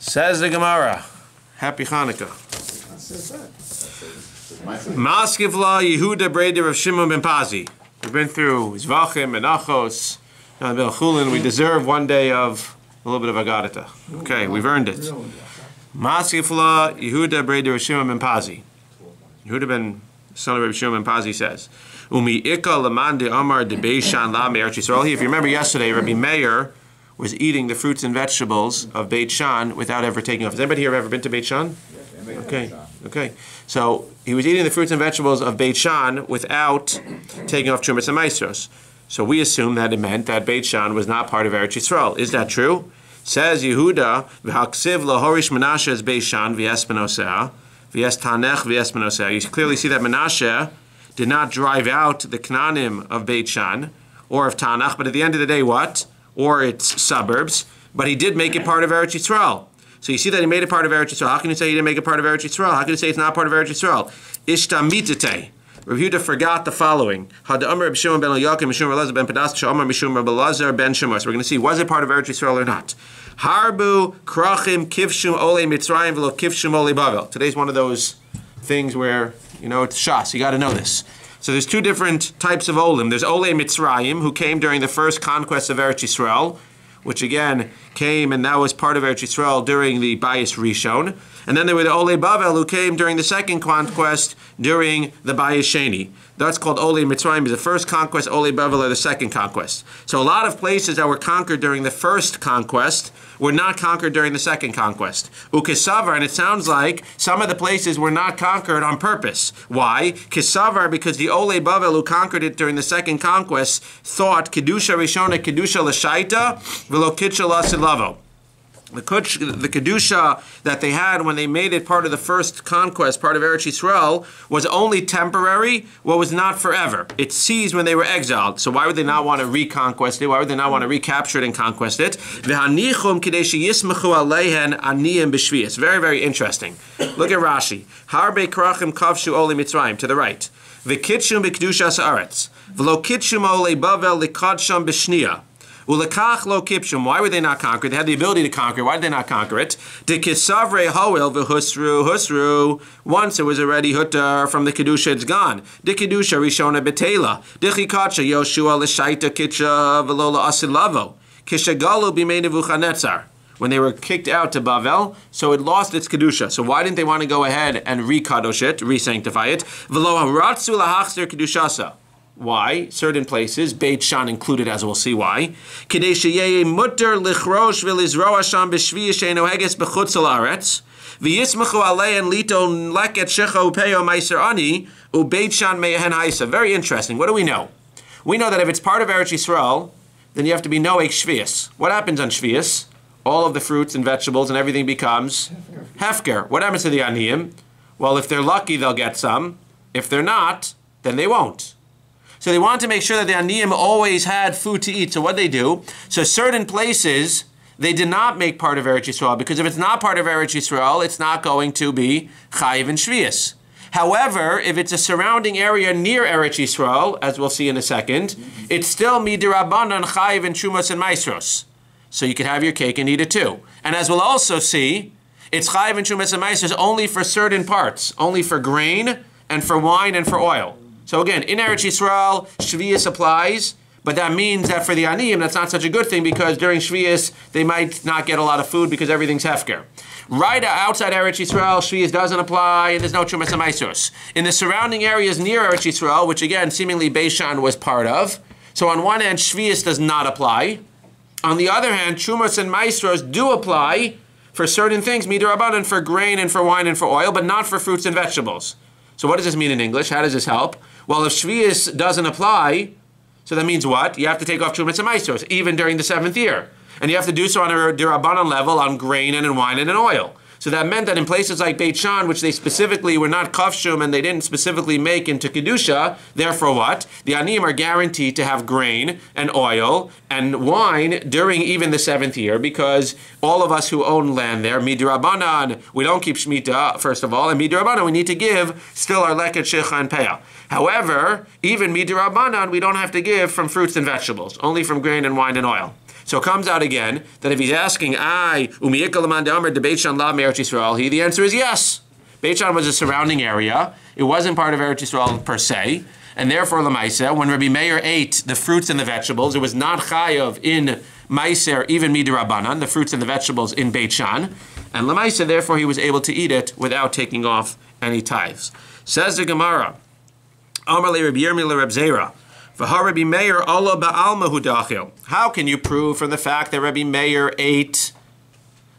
Says the Gemara. Happy Hanukkah. Maskivla Yehuda Breder of Shimon ben Pazi. We've been through Zvachim and Achos. Now CHULLIN. We deserve one day of a little bit of Agadata. Okay, we've earned it. Maskivla Yehuda Breder of Shimon ben Pazi. Yehuda ben son of Rabbi Shimon ben Pazi says, Umi Ika Laman de Amar de Beishan La Me'er Yisrael. If you remember yesterday, Rabbi Meir was eating the fruits and vegetables of Beit Shan without ever taking off. Has anybody here ever been to Beit Shan? Okay. So he was eating the fruits and vegetables of Beit Shan without taking off Trumas and Maestros. So we assume that it meant that Beit Shan was not part of Eretz Yisrael. Is that true? Says Yehuda, V'haksiv lahorish Menashe es Beit Shan v'es Menosea, v'es Tanech v'es Menosea. You clearly see that Menashe did not drive out the Knanim of Beit Shan or of Tanach, but at the end of the day, what? Or its suburbs, but he did make it part of Eretz Yisrael. So you see that he made it part of Eretz Yisrael. How can you say he didn't make it part of Eretz Yisrael? How can you say it's not part of Eretz Yisrael? Ishta mitete. Rav Yehuda forgot the following. Had Amar Rabbi Shimon ben Eliyakim, Mishum Elazar ben Padas, Shamar Mishum Rabbi Elazar ben Shemar. So we're going to see, was it part of Eretz Yisrael or not? Harbu krachim kivshum ole Mitzrayim v'lo kivshum ole Bavel. Today's one of those things where, it's shas. You got to know this. So there's two different types of olim. There's Ole Mitzrayim, who came during the first conquest of Eretz Yisrael, which again came and that was part of Eretz Yisrael during the Bayis Rishon. And then there were the Ole Bavel, who came during the second conquest during the Bayis Sheni. That's called Ole Mitzrayim, is the first conquest, Ole Bavel are the second conquest. So a lot of places that were conquered during the first conquest were not conquered during the second conquest. Ukesavar, and it sounds like some of the places were not conquered on purpose. Why? Kesavar, because the Ole Bavel who conquered it during the second conquest thought Kedusha Rishona Kedusha L'Shaita V'lo Kitcha L'Asilavo. The Kedusha that they had when they made it part of the first conquest, part of Eretz Yisrael, was only temporary, was not forever. It ceased when they were exiled. So why would they not want to reconquest it? Why would they not want to recapture it and conquest it? Very, very interesting. Look at Rashi. Harbe krachim kavshu ole Mitzrayim, to the right. V'kitshum b'kedushas haaretz. V'lo kitshum ole Bavel likadsham b'shniya. Ulekach lo kipshum. Why were they not conquered? They had the ability to conquer. Why did they not conquer it? De kisavre hoel v'husru. Once it was already hutar from the kedusha, it's gone. De kedusha rishona betela. De chikacha Yoshua l'shaita kitcha v'lo la'asilavo. Kishagalu b'mei Nebuchadnezzar. When they were kicked out to Bavel, so it lost its kedusha. So why didn't they want to go ahead and re-kadosh it, re-sanctify it? V'lo haratzu lahachzer kedushasa. Why? Certain places, Beit Shan included, as we'll see why. Kedei sheyeh mutter lichrosh v'lizroa sham b'shvi she'eno heges b'chutz ha'aretz v'yismachu alein lito leket shecha upeyo meiser ani u'Beit Shan mehen haisa. Very interesting. What do we know? We know that if it's part of Eretz Yisrael, then you have to be noek shvius. What happens on shvius? All of the fruits and vegetables and everything becomes hefker. What happens to the aniyim? Well, if they're lucky, they'll get some. If they're not, then they won't. So they wanted to make sure that the aniyim always had food to eat. So what they do? So certain places, they did not make part of Eretz Yisrael, because if it's not part of Eretz Yisrael, it's not going to be chayiv and shvius. However, if it's a surrounding area near Eretz Yisrael, as we'll see in a second, it's still midirabanan chayiv and shumas and maestros. So you can have your cake and eat it too. And as we'll also see, it's chayiv and shumas and maestros only for certain parts, only for grain and for wine and for oil. So again, in Eretz Yisrael, Shvius applies, but that means that for the Aniyim, that's not such a good thing, because during Shvius, they might not get a lot of food because everything's hefker. Right outside Eretz Yisrael, Shvius doesn't apply, and there's no Trumas and Maestros. In the surrounding areas near Eretz Yisrael, which again, seemingly Beit Shan was part of, so on one hand, Shvius does not apply. On the other hand, Trumas and Maestros do apply for certain things, midirabanan, for grain and for wine and for oil, but not for fruits and vegetables. So what does this mean in English? How does this help? Well, if Shvius doesn't apply, so that means what? You have to take off Trumas and Maestros, even during the 7th year. And you have to do so on a Dirabanan level on grain and in wine and in oil. So that meant that in places like Beit Shan, which they specifically were not kavshum and they didn't specifically make into Kedusha, therefore what? The Aniyim are guaranteed to have grain and oil and wine during even the 7th year, because all of us who own land there, Midrabanan, we don't keep Shemitah, first of all, and Midrabanan, we need to give still our leket, shecha, and peah. However, even Midrabanan, we don't have to give from fruits and vegetables, only from grain and wine and oil. So it comes out again that if he's asking, the answer is yes. Beit Shan was a surrounding area. It wasn't part of Eretz Yisrael per se. And therefore, Lamaisa, when Rabbi Meir ate the fruits and the vegetables, it was not chayav in Meiser, even Midrabanan, the fruits and the vegetables in Beit Shan. And Lamaisa, therefore, he was able to eat it without taking off any tithes. Says the Gemara, Amar le Rabbi Yirmi le Reb Zera, V'ha Rabbi Meir Allah ba'alma hu dachil. How can you prove from the fact that Rabbi Meir ate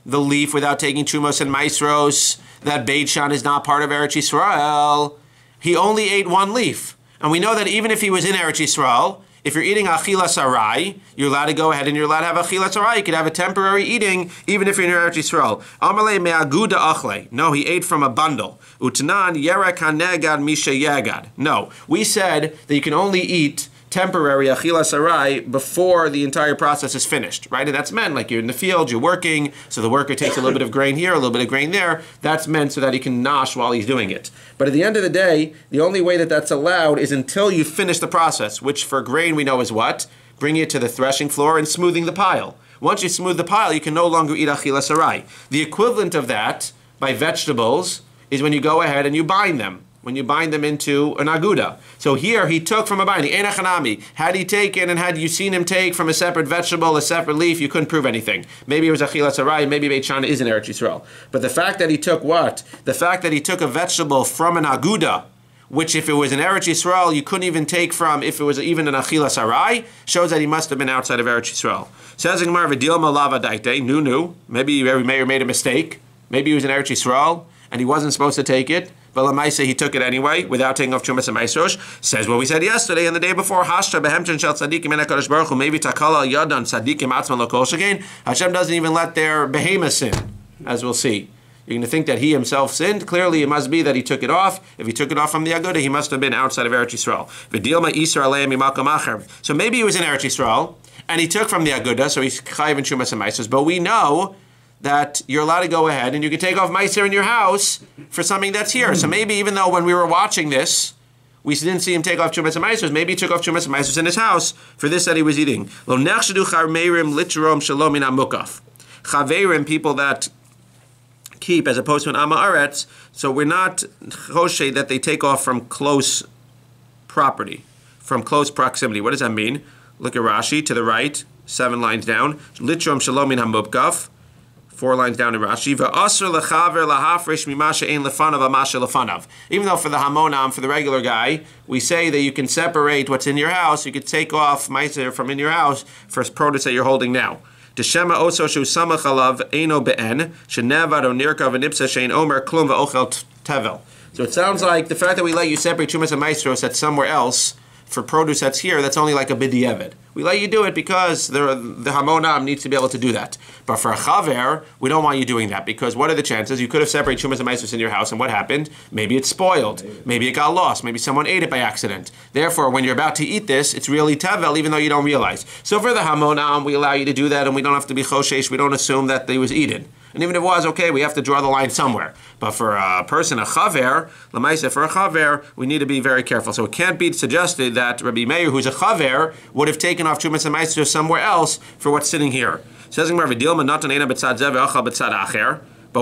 the leaf without taking Trumos and Maisros that Beit Shan is not part of Eretz Yisrael? He only ate one leaf. And we know that even if he was in Eretz Yisrael, if you're eating achilas arai, you're allowed to go ahead and you're allowed to have achilas arai. You could have a temporary eating even if you're in Eretz Yisrael. Amalei me'aguda achle. No, he ate from a bundle. Utanan yerek hanegad misha yegad. No, we said that you can only eat temporary achilas arai before the entire process is finished, right? And that's meant like you're in the field, you're working, so the worker takes a little bit of grain here, a little bit of grain there. That's meant so that he can nosh while he's doing it. But at the end of the day, the only way that that's allowed is until you finish the process, which for grain we know is what? Bring it to the threshing floor and smoothing the pile. Once you smooth the pile, you can no longer eat achilas arai. The equivalent of that by vegetables is when you go ahead and you bind them. When you bind them into an aguda. So here he took from a binding. Enachanami. Had he taken and had you seen him take from a separate vegetable, a separate leaf, you couldn't prove anything. Maybe it was achilas arai, maybe Beit Shan is in Eretz Yisrael. But the fact that he took what? The fact that he took a vegetable from an aguda, which if it was in Eretz Yisrael, you couldn't even take from, if it was even an achilas arai, shows that he must have been outside of Eretz Yisrael. Says the Gemara, V'dilma lava daite, nu. Maybe Rabbi Meir made a mistake. Maybe he was in Eretz Yisrael, and he wasn't supposed to take it. But Lamaisa, he took it anyway, without taking off Chumas and Maisrosh. Says what we said yesterday and the day before, Hashtra behemchen shel tzadikim en HaKadosh Baruch Hu, maybe takala yadan tzadikim atzman lo kol shekain. Hashem doesn't even let their behemoth sin, as we'll see. You're going to think that he himself sinned. Clearly, it must be that he took it off. If he took it off from the Aguda, he must have been outside of Eretz Yisrael. V'dilma Isra aleim imakom acher. So maybe he was in Eretz Yisrael, and he took from the Aguda, so he's chayiv in Chumas and Maisrosh. But we know that you're allowed to go ahead and you can take off meiser in your house for something that's here. So maybe even though when we were watching this, we didn't see him take off chumas and meisers, maybe he took off chumas and meisers in his house for this that he was eating. Lo nechshadu charmeirim litrom shalom min hamukaf. Chaverim, people that keep as opposed to an amaretz, so we're not choshe that they take off from close property, from close proximity. What does that mean? Look at Rashi to the right, 7 lines down. Litrom shalom min hamukaf. 4 lines down in Rashi. Even though for the hamonam, for the regular guy, we say that you can separate what's in your house, you could take off meiser from in your house for produce that you're holding now. So it sounds like the fact that we let you separate chumas and maestros that's somewhere else for produce that's here, that's only like a b'diavad. We let you do it because the hamonam needs to be able to do that. But for a chaver, we don't want you doing that because what are the chances? You could have separated chumas and maestros in your house, and what happened? Maybe it's spoiled. Maybe it got lost. Maybe someone ate it by accident. Therefore, when you're about to eat this, it's really tevel, even though you don't realize. So for the hamonam, we allow you to do that, and we don't have to be choshesh. We don't assume that it was eaten. And even if it was, okay, we have to draw the line somewhere. But for a person, a chaver, l'maisa, for a chaver, we need to be very careful. So it can't be suggested that Rabbi Meir, who's a chaver, would have taken off chumas and maestros somewhere else for what's sitting here. Says but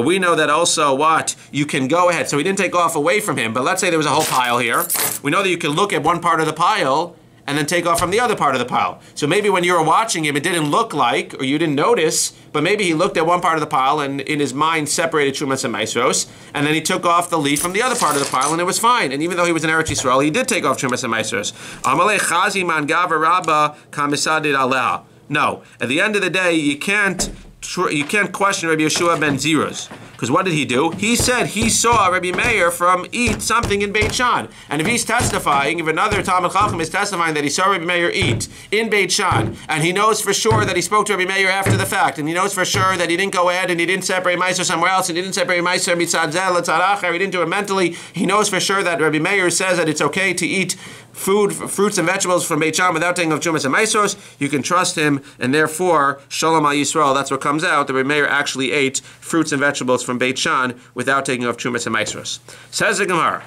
we know that also what? You can go ahead. So he didn't take off away from him, but let's say there was a whole pile here. We know that you can look at one part of the pile and then take off from the other part of the pile. So maybe when you were watching him, it didn't look like, or you didn't notice, but maybe he looked at one part of the pile and in his mind separated Chumas and Maisros, and then he took off the leaf from the other part of the pile and it was fine. And even though he was in Eretz Yisrael, he did take off Chumas and Maisros. Amalei chazi man gava rabba kamisadid aleha. No, at the end of the day, you can't question Rabbi Yeshua ben Ziruz. Because what did he do? He said he saw Rabbi Meir eat something in Beit Shan. And if he's testifying, if another Talmud Chacham is testifying that he saw Rabbi Meir eat in Beit Shan, and he knows for sure that he spoke to Rabbi Meir after the fact, and he knows for sure that he didn't go ahead and he didn't separate Meiser somewhere else, and he didn't separate Meiser mitzad zeh l'tzad acher, he didn't do it mentally, he knows for sure that Rabbi Meir says that it's okay to eat fruits and vegetables from Beit Shan without taking off Chumas and Maisros, you can trust him, and therefore, Shalom al Yisrael, that's what comes out, that Rabbi Meir actually ate fruits and vegetables from Beit Shan without taking off Chumas and Maisros. Says the Gemara,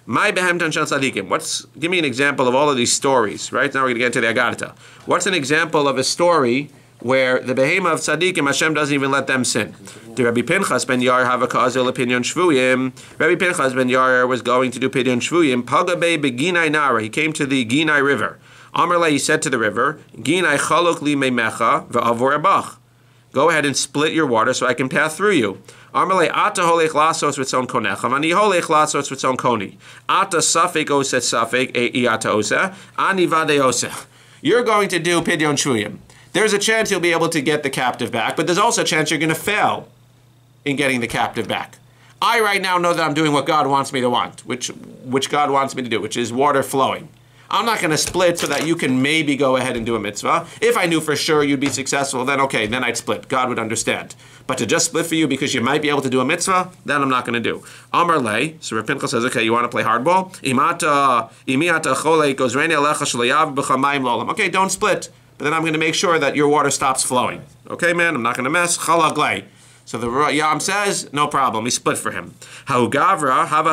my behemtan shel tzadikim. Give me an example of all of these stories, right? Now we're going to get into the Agadata. What's an example of a story where the behema of tzaddikim, Hashem doesn't even let them sin. The Rabbi Pinchas ben Yair have a kazil opinion shvuyim. Rabbi Pinchas ben Yair was going to do pidyon shvuyim. Pagabe beginai nara. He came to the Ginai River. Amarle, he said to the river, Ginai chalok li meimecha ve'avor abach. Go ahead and split your water so I can pass through you. Amarle, ata holech lasos ritzon konecha, ani holech lasos ritzon koni. Ata safek oset safek ata osa, ani vade osa. You're going to do pidyon shvuyim. There's a chance you'll be able to get the captive back, but there's also a chance you're going to fail in getting the captive back. I right now know that I'm doing what God wants me to want, which God wants me to do, which is water flowing. I'm not going to split so that you can maybe go ahead and do a mitzvah. If I knew for sure you'd be successful, then okay, then I'd split. God would understand. But to just split for you because you might be able to do a mitzvah, then I'm not going to do. Amar lei, so Rav Pinchas says, okay, you want to play hardball? Okay, don't split. But then I'm going to make sure that your water stops flowing. Okay, man, I'm not going to mess. Chalag lei. So the Yam says, no problem. He split for him. Hahu gavra, hava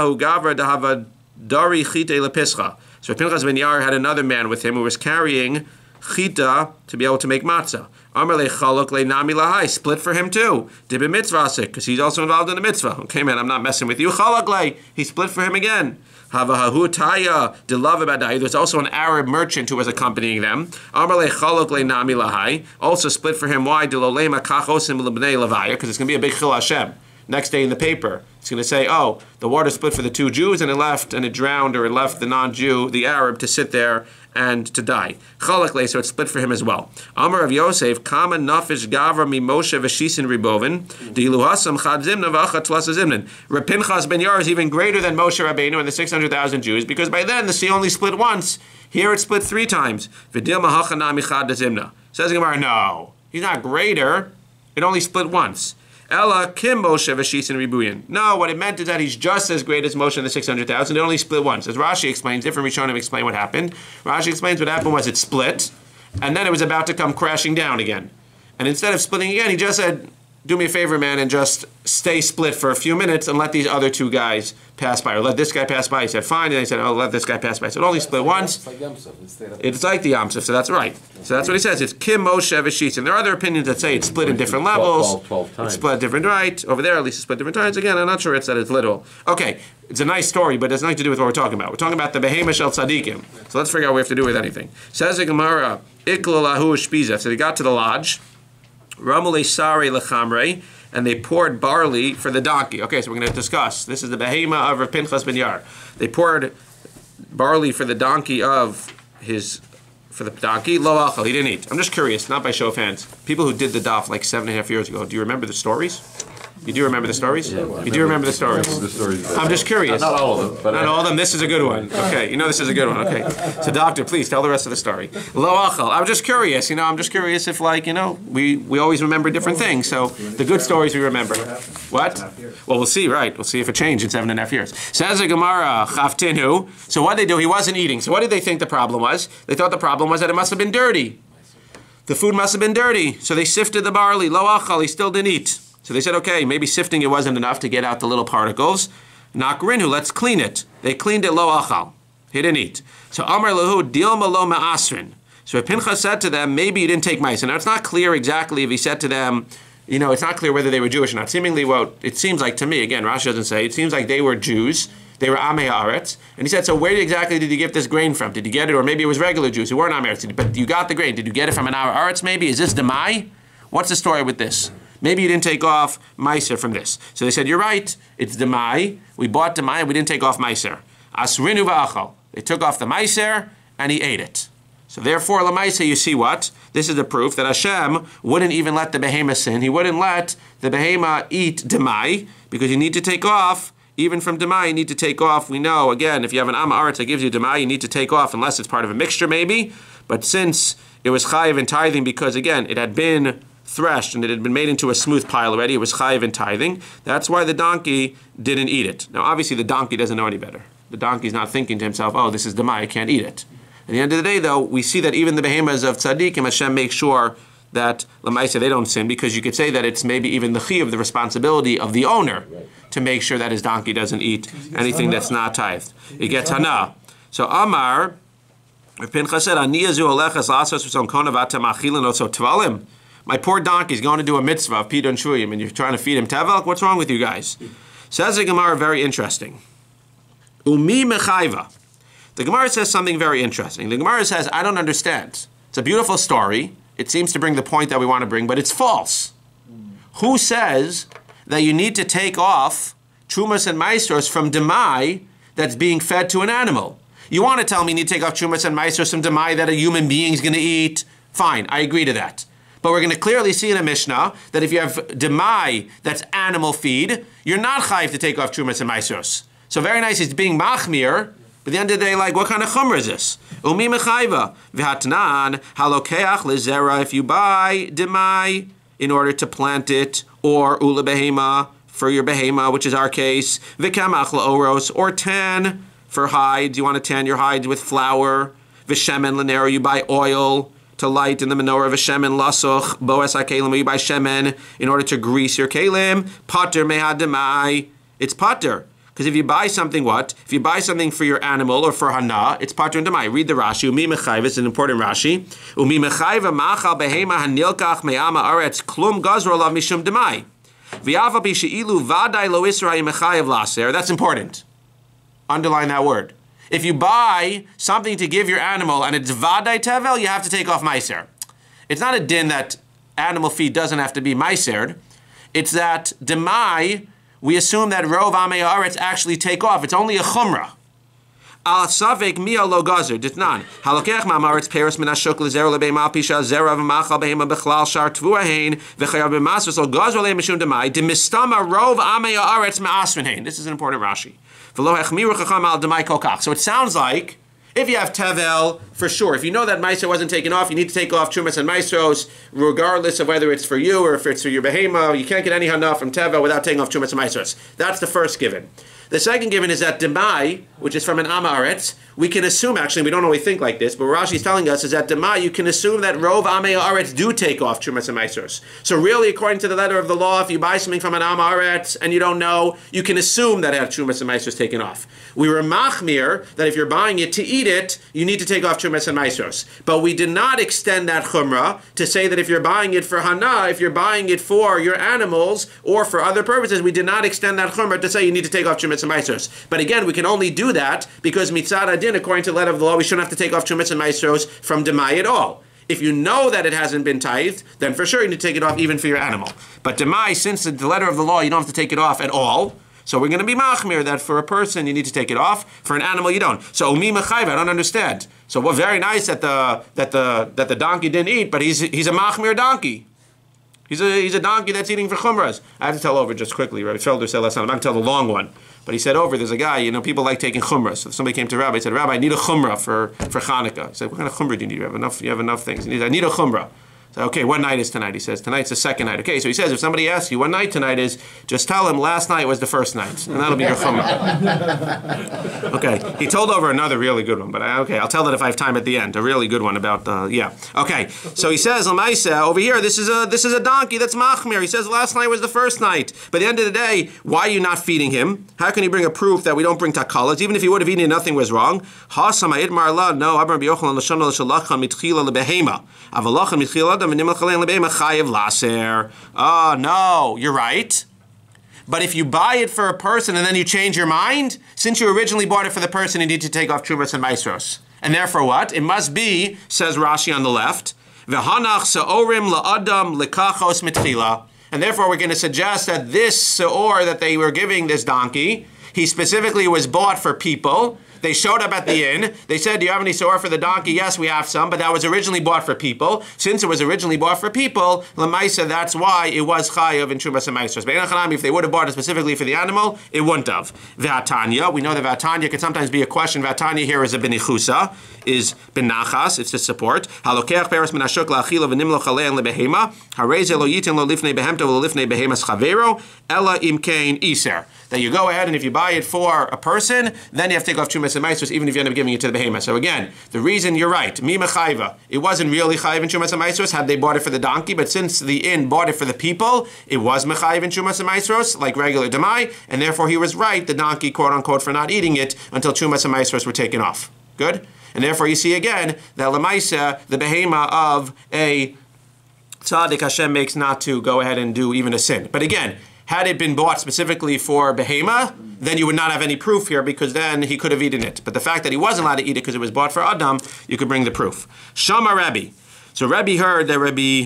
dahava dari chite lepischa. So Pinchas ben Yair had another man with him who was carrying chita to be able to make matzah. Amar le chalok le nami lahai, split for him too. Dibe mitzvah because he's also involved in the mitzvah. Okay, man, I'm not messing with you. Chalok le, he split for him again. Havahahu taya dilav abadai. There's also an Arab merchant who was accompanying them. Amar le chalok le nami lahai, also split for him. Why? Dilolema kachosim lebnei levaya, because it's going to be a big chil Hashem. Next day in the paper, it's going to say, oh, the water split for the two Jews and it drowned or it left the non-Jew, the Arab, to sit there and to die. Chalakle, so it split for him as well. Amar of Yosef, Kama nafish gavra mi Moshe v'shisin ribovin, diluhasam chad zimna v'achat tlasa zimnin. Reb Pinchas ben Yair is even greater than Moshe Rabbeinu and the 600,000 Jews, because by then the sea only split once. Here it split 3 times. V'dil mahachanami chad zimna. Says the Gemara, no, he's not greater. It only split once. Ella kim Moshe v'shisin ribuyin. No, what it meant is that he's just as great as Moshe and the 600,000. It only split once. As Rashi explains, different Rishonim explain what happened. Rashi explains what happened was it split, and then it was about to come crashing down again. And instead of splitting again, he just said, do me a favor, man, and just stay split for a few minutes and let these other 2 guys pass by, or let this guy pass by. He said, fine. And he said, oh, let this guy pass by. So it only split once. It's like the Yam Suf, so that's right. So that's what he says. It's Kim Moshe v'shisin. There are other opinions that say it's split in different levels. 12 times. It's split different, right? Over there, at least it's split different times. Again, I'm not sure it's that it's literal. Okay, it's a nice story, but it has nothing to do with what we're talking about. We're talking about the Behema Shel Tzadikim. So let's figure out what we have to do with anything. Says the Gemara, Ikla lahu shpiza. So they got to the lodge. Ramule sari lechamre. And they poured barley for the donkey. Okay, so we're going to discuss. This is the behema of Rav Pinchas ben Yair. They poured barley for the donkey Lo achal, he didn't eat. I'm just curious, not by show of hands. People who did the DAF like 7.5 years ago, do you remember the stories? You do remember the stories? Yeah, you do remember the stories? I'm just curious. Not all of them. But not all of them. This is a good one. Okay, you know this is a good one. Okay. So doctor, please tell the rest of the story. Lo achal. I'm just curious. I'm just curious if we always remember different things. So the good stories we remember. What? Well, we'll see, right? We'll see if it changed in 7.5 years. Says the Gemara, Chaftinu. So what did they do? He wasn't eating. So what did they think the problem was? They thought the problem was that it must have been dirty. The food must have been dirty. So they sifted the barley. Lo achal. He still didn't eat. So they said, okay, maybe sifting it wasn't enough to get out the little particles. Nakrinu, let's clean it. They cleaned it lo achal. He didn't eat. So Amar lahu dilma lo ma'asrin. So Pinchas said to them, maybe you didn't take mice. And now it's not clear exactly if he said to them, it's not clear whether they were Jewish or not. Seemingly, well, it seems like to me, again, Rashi doesn't say, it seems like they were Jews. They were Amei Haaretz. And he said, so where exactly did you get this grain from? Did you get it, or maybe it was regular Jews who weren't Amei Haaretz, but you got the grain. Did you get it from an Haaretz maybe? Is this Demai? What's the story with this? Maybe you didn't take off Meiser from this. So they said, you're right, it's Demai. We bought Demai and we didn't take off Meiser. Asrinu v'achal. They took off the Meiser and he ate it. So therefore, Lamaisa, you see what? This is the proof that Hashem wouldn't even let the Behema sin. He wouldn't let the Behema eat Demai, because you need to take off, even from Demai, you need to take off. We know, again, if you have an Am Haaretz that gives you Demai, you need to take off, unless it's part of a mixture maybe. But since it was chayiv in tithing, because again, it had been threshed and it had been made into a smooth pile already, it was chayiv in tithing. That's why the donkey didn't eat it. Now obviously the donkey doesn't know any better. The donkey's not thinking to himself, oh, this is Demai, I can't eat it. At the end of the day though, we see that even the behemoths of tzaddikim, Hashem makes sure that Lamaisa, they don't sin, because you could say that it's maybe even the chi of the responsibility of the owner to make sure that his donkey doesn't eat anything that's not tithed. It gets hana. So Amar, Pinchas said, Ani yazu olechas lasos v'son kona v'atam achilin otso tvalim. My poor donkey's going to do a mitzvah of Pidon Shuyim, and you're trying to feed him tevel? What's wrong with you guys? Says the Gemara, very interesting. Umi mechayva. The Gemara says something very interesting. The Gemara says, I don't understand. It's a beautiful story. It seems to bring the point that we want to bring, but it's false. Who says that you need to take off Trumas and Maestros from Demai that's being fed to an animal? You want to tell me you need to take off Trumas and Maestros from Demai that a human being is going to eat? Fine, I agree to that. But we're going to clearly see in a Mishnah that if you have Demai that's animal feed, you're not chayiv to take off Trumas and Maestros. So very nice, it's being machmir. But at the end of the day, like, what kind of chumrah is this? Umi mechayva v'hatnan halokeach lezera. If you buy demai in order to plant it, or ula behema for your behema, which is our case, v'kamach laoros, or tan for hides. You want to tan your hides with flour. V'shemen l'nero. You buy oil to light in the menorah. V'shemen lasuch boas hakelim. You buy shemen in order to grease your kelim. Pater mehad demai. It's pater. Because if you buy something, what? If you buy something for your animal or for hana, it's patur and demai. Read the Rashi. Umi mechayva, it's an important Rashi. Umi mechayva machal behema hanilkach me'ama aretz klum gazro lav mishum demai. V'yava b'she'ilu vaday lo Yisrael mechayev laser. That's important. Underline that word. If you buy something to give your animal and it's vaday tevel, you have to take off meiser. It's not a din that animal feed doesn't have to be meisered. It's that demai, we assume that rov amei haaretz actually take off. It's only a chumrah. Al savek mia lo gazer ditnan halokech ma'aretz peres min hashuk lezera lebeima pisha zera v'machal behema bechlal shar tvuahein v'chayav b'masros lo gazer le mishum demai demistama rov amei haaretz me'asrinhein. This is an important Rashi. V'lo hechmiru chacham al demai kokach. So it sounds like if you have tevel, for sure. If you know that maestro wasn't taken off, you need to take off chumas and maestros, regardless of whether it's for you or if it's for your behema. You can't get any hana from tevel without taking off chumas and maestros. That's the first given. The second given is that demai, which is from an amaretz, we can assume, actually, we don't always think like this, but what Rashi is telling us is that demai, you can assume that rov amei haaretz do take off chumas and maestros. So really, according to the letter of the law, if you buy something from an amaretz and you don't know, you can assume that it had chumas and maestros taken off. We were machmir that if you're buying it to eat it, you need to take off chumas and maestros. But we did not extend that chumrah to say that if you're buying it for hana, if you're buying it for your animals or for other purposes, we did not extend that chumrah to say you need to take off chumas and maestros. But again, we can only do that because mitzad adin, according to the letter of the law, we shouldn't have to take off chumas and maestros from demai at all. If you know that it hasn't been tithed, then for sure you need to take it off even for your animal. But demai, since the letter of the law, you don't have to take it off at all. So we're going to be machmir that for a person you need to take it off, for an animal you don't. So umi mechayv, I don't understand. So well, very nice that the donkey didn't eat, but he's a machmir donkey. He's a donkey that's eating for chumras. I have to tell over just quickly. Rabbi Felder said last time, I'm not going to tell the long one. But he said over, there's a guy, people like taking chumras. So if somebody came to Rabbi, he said, Rabbi, I need a chumrah for Hanukkah. He said, what kind of chumrah do you need? You have enough things. He said, I need a chumrah. So, okay, what night is tonight? He says, tonight's the second night. Okay, so he says, if somebody asks you what night tonight is, just tell him last night was the first night. And that'll be your chumrah. Okay, he told over another really good one, but I'll tell that if I have time at the end. A really good one about, Okay, so he says, Lamaisa, over here, this is a donkey that's machmir. He says last night was the first night. But at the end of the day, why are you not feeding him? How can he bring a proof that we don't bring takalas? Even if he would have eaten it, nothing was wrong. No, oh, no, you're right. But if you buy it for a person and then you change your mind, since you originally bought it for the person, you need to take off chuvas and maestros. And therefore what? It must be, says Rashi on the left, V'hanach se'orim la'adam lekachos mitchila. And therefore we're going to suggest that this se'or that they were giving this donkey, he specifically was bought for people. They showed up at the inn. They said, do you have any seor for the donkey? Yes, we have some, but that was originally bought for people. Since it was originally bought for people, Lamaisa, that's why it was chayav in Trumas and Maestros. But if they would have bought it specifically for the animal, it wouldn't have. V'atanya, we know that V'atanya can sometimes be a question. V'atanya here is a benichusa, is benachas, it's to support. Halokeach peres min hashuk la'achila v'nimlo chalein lebehema, hareze lo yitin lo lifnei behemto lo lifnei behemas chavero, ela imkein iser. That you go ahead and if you buy it for a person, then you have to take off chumas and maestros, even if you end up giving it to the behemoth. So again, the reason you're right, mi mechayva, it wasn't really chayiv in chumas and maestros had they bought it for the donkey, but since the inn bought it for the people, it was mechayiv in chumas and maestros, like regular demai, and therefore he was right, the donkey, quote unquote, for not eating it until chumas and maestros were taken off. Good? And therefore you see again that lemaisa, the behema of a tzaddik Hashem makes not to go ahead and do even a sin. But again, had it been bought specifically for behema, then you would not have any proof here because then he could have eaten it. But the fact that he wasn't allowed to eat it because it was bought for Adam, you could bring the proof. Shama Rabbi. So Rabbi heard that Rabbi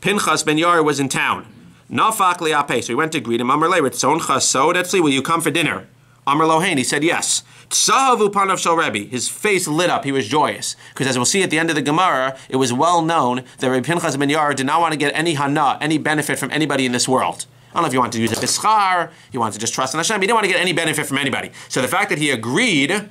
Pinchas ben Yair was in town. Nafak li'apeh. So he went to greet him. Amar le, Ritzon chasod etzli, will you come for dinner? Amar lohein. He said yes. Tzahavu panav shel Rabbi. His face lit up. He was joyous. Because as we'll see at the end of the Gemara, it was well known that Rabbi Pinchas ben Yair did not want to get any hana, any benefit from anybody in this world. I don't know if he wanted to use a bischar, he wanted to just trust in Hashem. He didn't want to get any benefit from anybody. So the fact that he agreed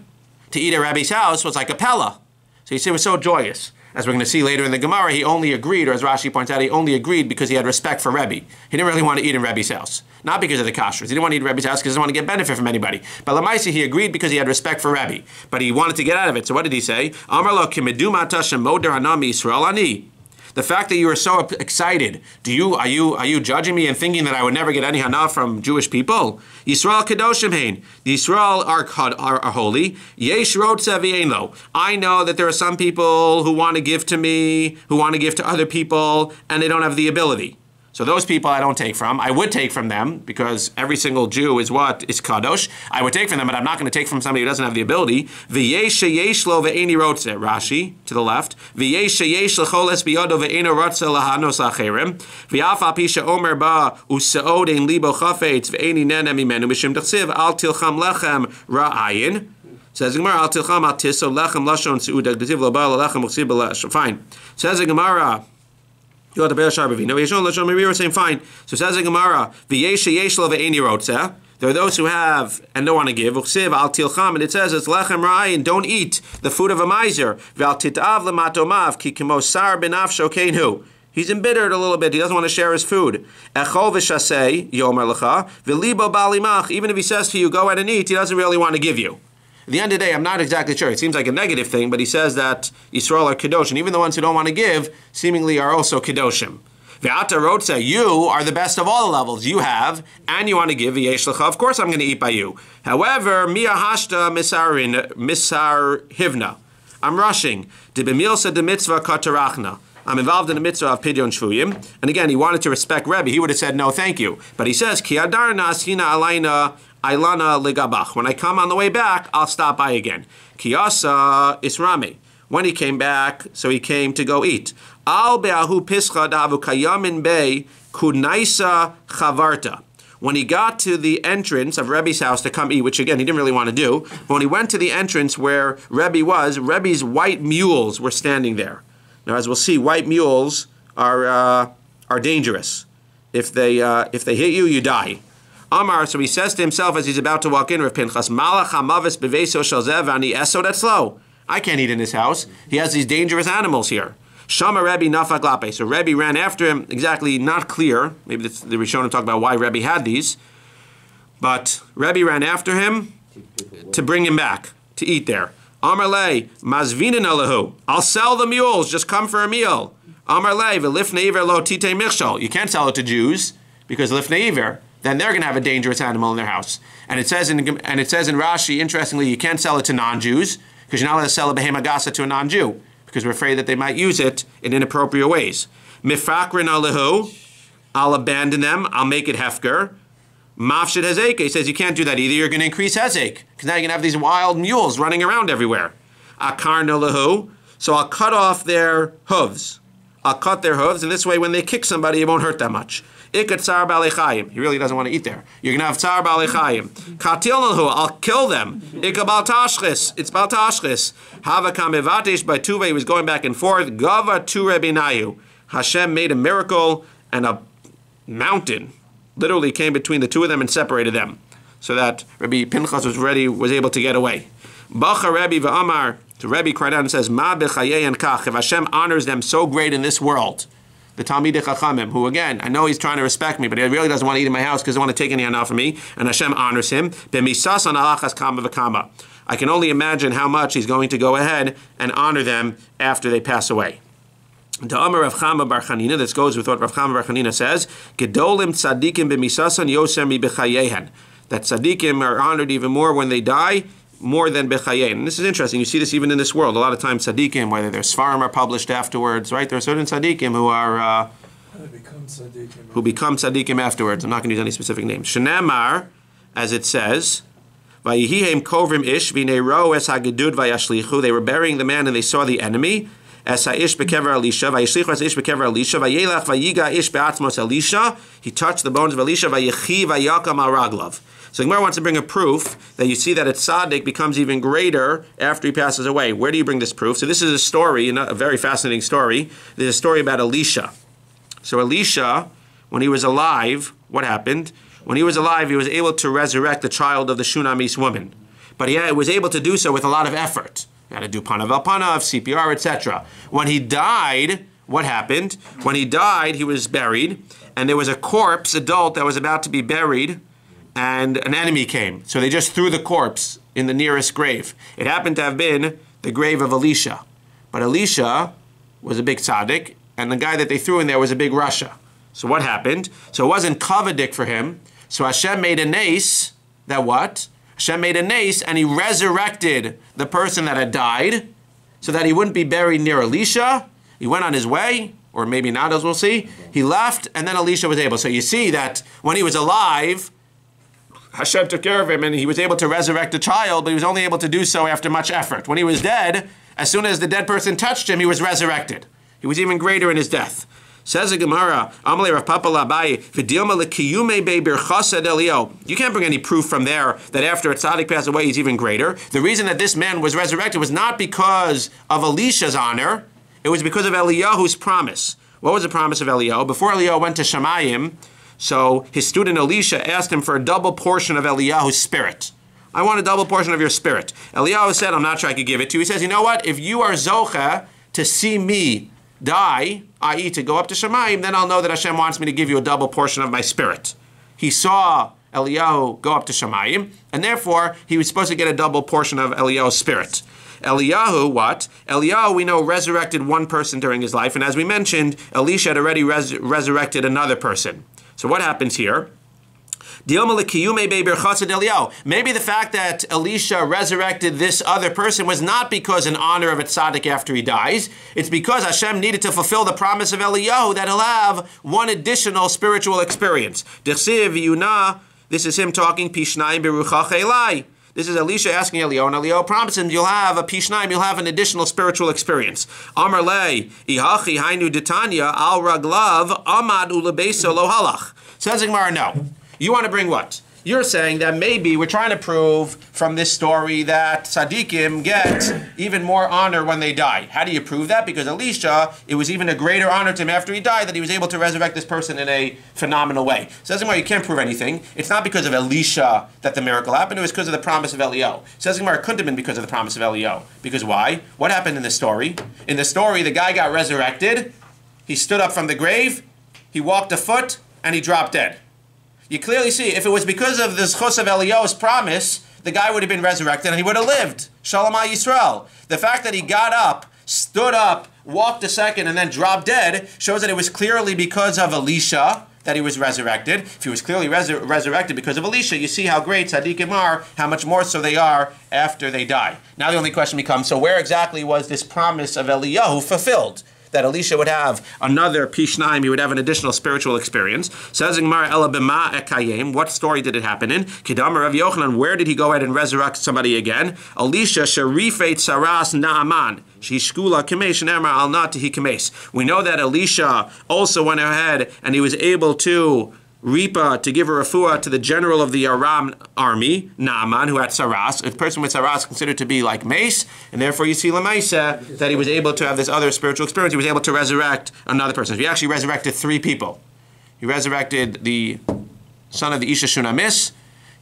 to eat at Rabbi's house was like a pella. So he was so joyous. As we're going to see later in the Gemara, he only agreed, or as Rashi points out, he only agreed because he had respect for Rebbe. He didn't really want to eat in Rebbe's house. Not because of the kashrus. He didn't want to eat in Rebbe's house because he didn't want to get benefit from anybody. But Lamaisi, he agreed because he had respect for Rebbe. But he wanted to get out of it. So what did he say? Amar lo kimeduma tashem moder anami Yisrael ani. The fact that you were so excited, are you judging me and thinking that I would never get any hana from Jewish people? Yisrael kadoshim hein. The Yisrael are holy. Yesh rotze v'ein lo. I know that there are some people who want to give to me, who want to give to other people, and they don't have the ability. So those people I don't take from. I would take from them because every single Jew is what? Is kadosh. I would take from them, but I'm not going to take from somebody who doesn't have the ability. V'yesh sheyesh lo ve'eni rotze. Rashi, to the left. V'yesh sheyesh lecholes biyodo ve'eno rotze lahanos acherim. V'yaf al pi she'omer ba u'se'od ein libo chafetz ve'eni nene mimenu mishim d'chsiv al tilcham lechem ra'ayin. Says the Gemara, al tilcham al tiso lechem lashon se'udak d'tiv lo ba lechem uchsiv b'lesh. Fine. Says the Gemara, you got the Be'er Sharbavi. No, Yeshon Lashon we were saying fine. So says the Gemara, V'yesh yesh lo ve'eni rotze. There are those who have and don't want to give. Uchsiv al tilcham, and it says it's lechem ra'ayin. Don't eat the food of a miser. V'al titav lematomav ki kimo sar benafsho keinu. He's embittered a little bit. He doesn't want to share his food. Echol v'shasei yomer lecha v'libo balimach. Even if he says to you, go ahead and eat, he doesn't really want to give you. At the end of the day, I'm not exactly sure. It seems like a negative thing, but he says that Yisrael are Kedosh, and even the ones who don't want to give seemingly are also Kedoshim. Ve'ata rotze, you are the best of all the levels. You have, and you want to give, v'yesh lecha, of course I'm going to eat by you. However, mia hashta misar hivna. I'm rushing. Dibimilsa de mitzvah katarachna. I'm involved in the mitzvah of Pidyon Shvuyim. And again, he wanted to respect Rebbe. He would have said no, thank you. But he says, Ki adarna hina alayna Ailana ligabach. When I come on the way back, I'll stop by again. Kiyasa isrami. When he came back, so he came to go eat. Al be'ahu pischa davu kayamin bei kunaisa chavarta. When he got to the entrance of Rebbe's house to come eat, which again, he didn't really want to do, but when he went to the entrance where Rebbe was, Rebbe's white mules were standing there. Now, as we'll see, white mules are dangerous. If they hit you, you die. Amar, so he says to himself as he's about to walk in, Rav Pinchas, Malach hamavis beveiso shel zev ani eso, that's slow. I can't eat in his house. He has these dangerous animals here. Shama Rebbe nafak lape. So Rebbe ran after him, exactly not clear. Maybe the Rishonim talk about why Rebbe had these. But Rebbe ran after him to bring him back, to eat there. Amar le, mazvinin alahu. I'll sell the mules, just come for a meal. Amar le, v'lifnei iver lo tite michshol. You can't sell it to Jews, because lifnei iver, then they're going to have a dangerous animal in their house. And it says in Rashi, interestingly, you can't sell it to non-Jews, because you're not allowed to sell a behema gasa to a non-Jew, because we're afraid that they might use it in inappropriate ways. Mifakrin alahu, I'll abandon them, I'll make it hefker. Mafshid hezek, he says you can't do that either, you're going to increase hezek, because now you're going to have these wild mules running around everywhere. Akar nalahu, so I'll cut off their hooves. I'll cut their hooves, and this way when they kick somebody, it won't hurt that much. Ikat tsar balechayim. He really doesn't want to eat there. You're going to have tsar balechayim. Katil nahu, I'll kill them. Ikka baltashchis. It's baltashchis. Hava kamevatesh by Tuve. He was going back and forth. Gava tu rebinayu. Hashem made a miracle, and a mountain literally came between the two of them and separated them, so that Rabbi Pinchas was able to get away. Bacha Rebbe v'amar. So Rebbe cried out and says, Ma b'chayein kach. If Hashem honors them so great in this world, the Talmidei Chachamim, who again, I know he's trying to respect me, but he really doesn't want to eat in my house because he doesn't want to take any hana from me, and Hashem honors him. B'misas alachas kama v'kama. I can only imagine how much he's going to go ahead and honor them after they pass away. The Amar Rav Chama bar Chanina, this goes with what Rav Chama bar Chanina says, Gedolim tzadikim b'misasan yoser mi b'chayehen. That tzadikim are honored even more when they die, more than bechayein. And this is interesting. You see this even in this world. A lot of times tzaddikim, whether their svarim are published afterwards, right? There are certain tzaddikim who are who become tzaddikim afterwards. I'm not going to use any specific names. Shenamar, as it says, Vayihihem kovrim ish v'neiro es hagedud vayashlichu. They were burying the man and they saw the enemy. Es ha'ish bekever Elisha vayishlichu es ish bekever Elisha vayelach vayiga ish be'atzmos Elisha. He touched the bones of Elisha vayichi vayakam al raglav. So the Gemara wants to bring a proof that you see that a tzaddik becomes even greater after he passes away. Where do you bring this proof? So this is a story, a very fascinating story. There's a story about Elisha. So Elisha, when he was alive, what happened? When he was alive, he was able to resurrect the child of the Shunammite woman. But he was able to do so with a lot of effort. He had to do panav al panav, CPR, etc. When he died, what happened? When he died, he was buried, and there was a corpse, adult, that was about to be buried, and an enemy came. So they just threw the corpse in the nearest grave. It happened to have been the grave of Elisha. But Elisha was a big tzaddik, and the guy that they threw in there was a big rasha. So what happened? So it wasn't kavadik for him. So Hashem made a nace that what? Hashem made a nace and he resurrected the person that had died so that he wouldn't be buried near Elisha. He went on his way, or maybe not, as we'll see. He left, and then Elisha was able. So you see that when he was alive, Hashem took care of him and he was able to resurrect a child, but he was only able to do so after much effort. When he was dead, as soon as the dead person touched him, he was resurrected. He was even greater in his death. Says the Gemara, Amalei Rav Papa Labai, V'dilma lekiyume be birchased Elio. You can't bring any proof from there that after a tzaddik passed away, he's even greater. The reason that this man was resurrected was not because of Elisha's honor, it was because of Eliyahu's promise. What was the promise of Eliyahu? Before Eliyahu went to Shamayim, so his student Elisha asked him for a double portion of Eliyahu's spirit. I want a double portion of your spirit. Eliyahu said, I'm not sure I could give it to you. He says, you know what? If you are zocha to see me die, i.e. to go up to Shamayim, then I'll know that Hashem wants me to give you a double portion of my spirit. He saw Eliyahu go up to Shamayim, and therefore he was supposed to get a double portion of Eliyahu's spirit. Eliyahu, what? Eliyahu, we know, resurrected one person during his life, and as we mentioned, Elisha had already resurrected another person. So what happens here? Maybe the fact that Elisha resurrected this other person was not because in honor of a tzaddik after he dies. It's because Hashem needed to fulfill the promise of Eliyahu that he'll have one additional spiritual experience. This is him talking, Pishnayim beruchach elai. This is Elisha asking Eliyahu, and Eliyahu promised him, you'll have a Pishnayim, you'll have an additional spiritual experience. Amar lei, ihachi hainu ditanya al raglav amad ulebeso lo halach. Says the Gemara, no. You want to bring what? You're saying that maybe we're trying to prove from this story that tzaddikim get even more honor when they die. How do you prove that? Because Elisha, it was even a greater honor to him after he died that he was able to resurrect this person in a phenomenal way. Says Gemara, you can't prove anything. It's not because of Elisha that the miracle happened. It was because of the promise of Eliyahu. Says Gemara, it couldn't have been because of the promise of Eliyahu. Because why? What happened in the story? In the story, the guy got resurrected. He stood up from the grave. He walked a foot, and he dropped dead. You clearly see, if it was because of the zchus of Eliyahu's promise, the guy would have been resurrected and he would have lived. Shalom al Yisrael. The fact that he got up, stood up, walked a second, and then dropped dead shows that it was clearly because of Elisha that he was resurrected. If he was clearly resurrected because of Elisha, you see how great tzaddikim are, how much more so they are after they die. Now the only question becomes, so where exactly was this promise of Eliyahu fulfilled? That Elisha would have another Pishnayim, he would have an additional spiritual experience. Says in Gemara, Ela b'ma ekayim, what story did it happen in? Kidam Rav Yochanan, where did he go ahead and resurrect somebody again? Elisha sharifet saras naaman, shishkula kamesh nemar al natihi kamesh. We know that Elisha also went ahead and he was able to to give a refuah to the general of the Aram army, Naaman, who had saras. A person with saras is considered to be like mace, and therefore you see Lamaisa that he was able to have this other spiritual experience. He was able to resurrect another person. So he actually resurrected 3 people. He resurrected the son of the Isha Shunamis.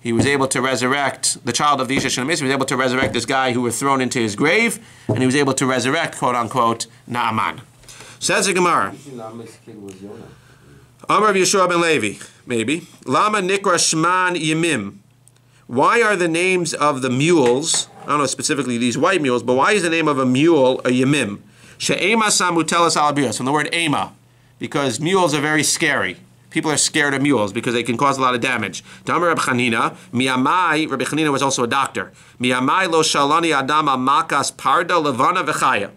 He was able to resurrect the child of the Isha Shunamis. He was able to resurrect this guy who was thrown into his grave, and he was able to resurrect, quote unquote, Naaman. Says the Gemara. Amar Yeshua ben Levi, maybe. Lama nikra shman yemim. Why are the names of the mules, I don't know specifically these white mules, but why is the name of a mule a yemim? She'ema samutelas alabiras, from the word ema, because mules are very scary. People are scared of mules because they can cause a lot of damage. Damar Rabbi Chanina, Miyamai, Rabbi Chanina was also a doctor. Miyamai lo shalani adama makas parda levana v'chaya.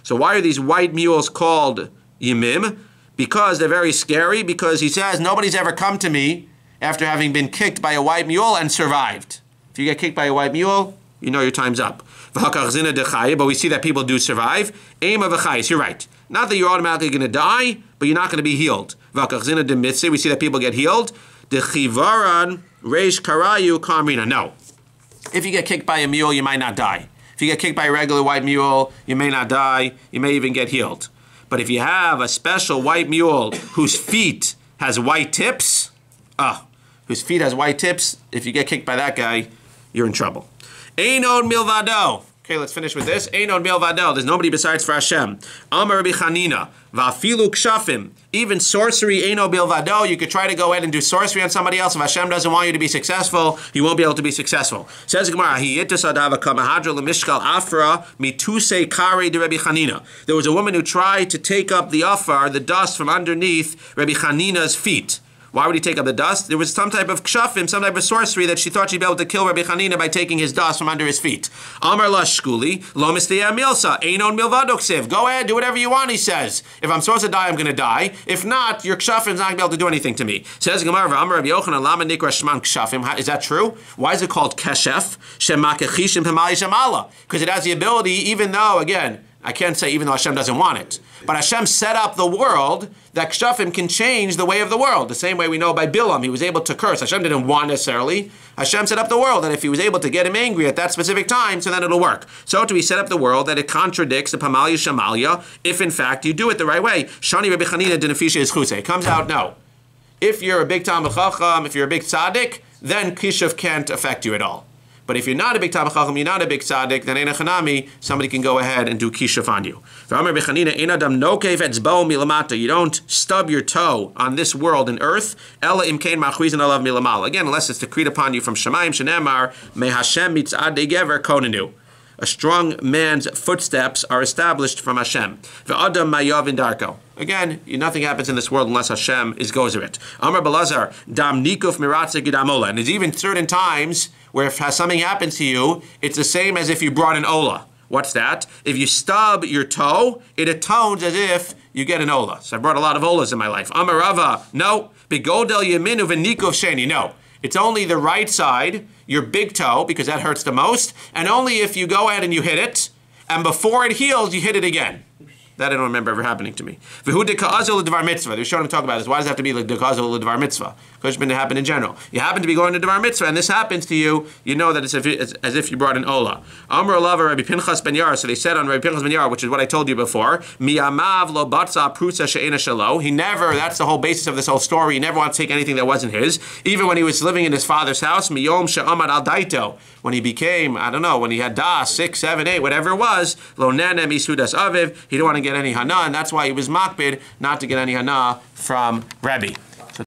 So why are these white mules called yimim? Because they're very scary, because he says, nobody's ever come to me after having been kicked by a white mule and survived. If you get kicked by a white mule, you know your time's up. But we see that people do survive. You're right. Not that you're automatically going to die, but you're not going to be healed. We see that people get healed. No. If you get kicked by a mule, you might not die. If you get kicked by a regular white mule, you may not die. You may even get healed. But if you have a special white mule whose feet has white tips, if you get kicked by that guy, you're in trouble. Einod milvado. Okay, let's finish with this. Einod milvado. There's nobody besides for Hashem. Amar Rabbi Chanina. Va'afilu kshafim. Even sorcery, einod milvado. You could try to go ahead and do sorcery on somebody else. If Hashem doesn't want you to be successful, you won't be able to be successful. Says the Gemara, afra mituse kare de Rabbi Chanina. There was a woman who tried to take up the afar, the dust from underneath Rabbi Chanina's feet. Why would he take up the dust? There was some type of kshafim, some type of sorcery that she thought she'd be able to kill Rabbi Chanina by taking his dust from under his feet. Amar la shkuli, lo misteyah milsa, einon milvado ksiv. Go ahead, do whatever you want, he says. If I'm supposed to die, I'm going to die. If not, your kshafim's not going to be able to do anything to me. Says Gemara, Amar Rabbi Yochanan, lama nikra shman kshafim. Is that true? Why is it called keshef? Shemakechishim p'mali shamala. Because it has the ability, even though, again, I can't say even though Hashem doesn't want it. But Hashem set up the world that kshafim can change the way of the world. The same way we know by Bilam, he was able to curse. Hashem didn't want necessarily. Hashem set up the world that if he was able to get him angry at that specific time, so then it'll work. So to be set up the world that it contradicts the Pamalia Shamalia, if in fact you do it the right way. Shani Rabbi Chanina Dinafisha is Chuse. It comes out, no. If you're a big Talmud Chacham, if you're a big tzaddik, then Kishav can't affect you at all. But if you're not a big Talmud Chacham, you're not a big tzaddik, then Einachanami, somebody can go ahead and do kishuf on you. You don't stub your toe on this world and earth. Again, unless it's decreed upon you from Shemaim, Shenemar, Me Hashem mitzad degever konenu. A strong man's footsteps are established from Hashem. Ve'adam mayav in darko. Again, nothing happens in this world unless Hashem is gozer it. Amar Balazar, dam nikuf miratze gidamola. And there's even certain times where if something happens to you, it's the same as if you brought an ola. What's that? If you stub your toe, it atones as if you get an ola. So I brought a lot of olas in my life. Amar Rava, no. Begodel yeminu v'nikuf sheni, no. It's only the right side, your big toe, because that hurts the most, and only if you go ahead and you hit it, and before it heals, you hit it again. That I don't remember ever happening to me. V'hu deka'azul l'dvar mitzvah. They're showing him talk about this. Why does it have to be like deka'azul l'dvar mitzvah? Because it's been to happen in general. You happen to be going to dvar mitzvah, and this happens to you, you know that it's as if you brought an ola. Amr Alava Rabbi Pinchas ben Yair. So they said on Rabbi Pinchas ben Yair, which is what I told you before, Mi'amav lo batza prusa she'ena shalo. He never, that's the whole basis of this whole story, he never wanted to take anything that wasn't his. Even when he was living in his father's house, miyom she'amad al daito. When he became, I don't know, when he had das, 6, 7, 8, whatever it was, lo nene misudas aviv, he didn't want to get any hana, and that's why he was makbid not to get any hana from Rebbe.